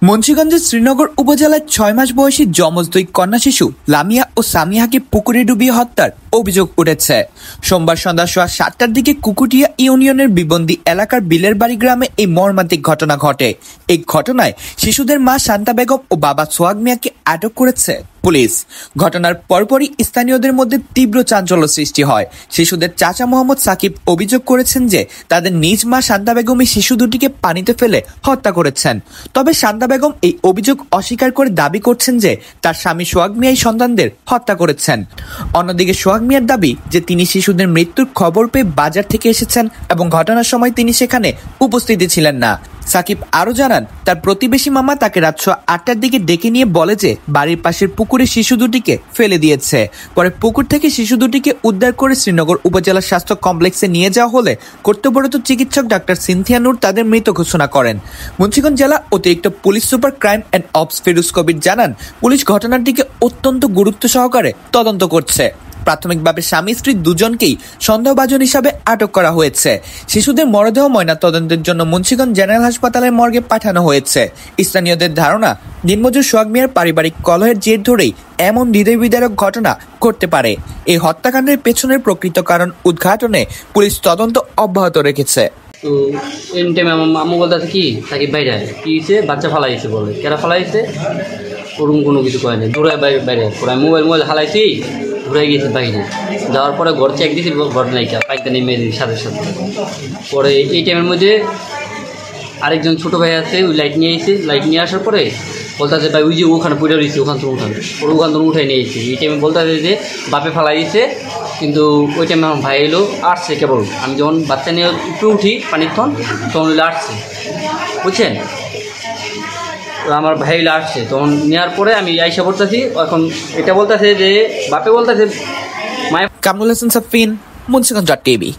মুন্সিগঞ্জের শ্রীনগর উপজেলায় ৬ মাস বয়সী যমজ দুই কন্যা শিশু লামিয়া ও সামিয়াকে পুকুরে ডুবিয়ে হত্যার অভিযোগ উঠেছে। সোমবার সন্ধ্যা সোয়া ৭টার দিকে কুকুটিয়া ইউনিয়নের বিবন্দি এলাকার বিলের বাড়ি গ্রামে এই মর্মান্তিক ঘটনা ঘটে। এই ঘটনায় শিশুদের মা শান্তা বেগম ও বাবা সোহাগ মিয়াকে আটক করেছে পুলিশ। ঘটনার পরপরই স্থানীয়দের মধ্যে তীব্র চাঞ্চল্য সৃষ্টি হয়। শিশুদের চাচা মোহাম্মদ সাকিব অভিযোগ করেছেন যে তাদের নিজ মা শান্তা বেগমই শিশু দুটিকে পানিতে ফেলে হত্যা করেছেন। তবে শান্তা বেগম এই অভিযোগ অস্বীকার করে দাবি করছেন যে তার স্বামী সোহাগ মিয়াই সন্তানদের হত্যা করেছেন। অন্যদিকে সোহাগ মিয়ার দাবি যে তিনি শিশুদের মৃত্যুর খবর পেয়ে বাজার থেকে এসেছেন এবং ঘটনার সময় তিনি সেখানে উপস্থিত ছিলেন না। সাকিব আরো জানান, তার প্রতিবেশী মামা তাকে রাত ৮টার দিকে ডেকে নিয়ে বলে যে বাড়ির পাশের পুকুরে শিশু দুটিকে ফেলে দিয়েছে। পরে পুকুর থেকে শিশু দুটিকে উদ্ধার করে শ্রীনগর উপজেলা স্বাস্থ্য কমপ্লেক্সে নিয়ে যাওয়া হলে কর্তব্যরত চিকিৎসক ডাক্তার সিনথিয়া নূর তাদের মৃত ঘোষণা করেন। মুন্সিগঞ্জ জেলা অতিরিক্ত police super crime and ops Firoz Kabir জানান, পুলিশ ঘটনার দিকে অত্যন্ত গুরুত্ব সহকারে তদন্ত করছে। প্রাথমিকভাবে স্বামী স্ত্রী দুজনকেই সন্দেহভাজন হিসাবে আটক করা হয়েছে। শিশুদের মরদেহ ময়নাতদন্তের জন্য মুন্সিগঞ্জ জেনারেল হাসপাতালের মর্গে পাঠানো হয়েছে। স্থানীয়দের ধারণা, দিনমজুর সোহাগ মিয়ার পারিবারিক কলহের জের ধরেই এমন হৃদয় বিদারক ঘটনা ঘটতে পারে। এই হত্যাকাণ্ডের পেছনের প্রকৃত কারণ উদ্ঘাটনে পুলিশ তদন্ত অব্যাহত রেখেছে। তো এন টাইমে আমার আম্মু বলতে কি তাকে বাইরে কি হয়েছে, বাচ্চা ফালাইছে বলে, কেরা ফালাইছে ওরকম কোনো কিছু করেনি, দূরে বাইরে পরে মোবাইল হালাইছি, ঘুরে গিয়েছে বাইরে। যাওয়ার পরে ঘর চেক দিয়েছি, ঘর নাইকা পাইতে নেমে সাথে সাথে। পরে এই টাইমের মধ্যে আরেকজন ছোটো ভাই আছে, ওই লাইট নিয়ে এসেছে। লাইট নিয়ে আসার পরে বলতেছে ভাই ওই যে ওখানে পড়ে রয়েছে, ওখান থেকে ওখানে উঠাই নিয়ে এসেছি। এই টাইমে বলতেছে যে বাপে ফালাই দিয়েছে, কিন্তু ওই টাইমে আমার ভাই এলো আসছে কেবল। আমি যখন বাচ্চা নিয়ে একটু উঠি পানির তখন ওইলে আসছে, বুঝছেন। আমার ভাই আসছে, তখন নেওয়ার পরে আমি আইসা বলতেছি, এখন এটা বলতেছে যে বাপে বলতেছে মায়ের। কামরুল হাসান সাফিন, মুন্সিগঞ্জ টিভি।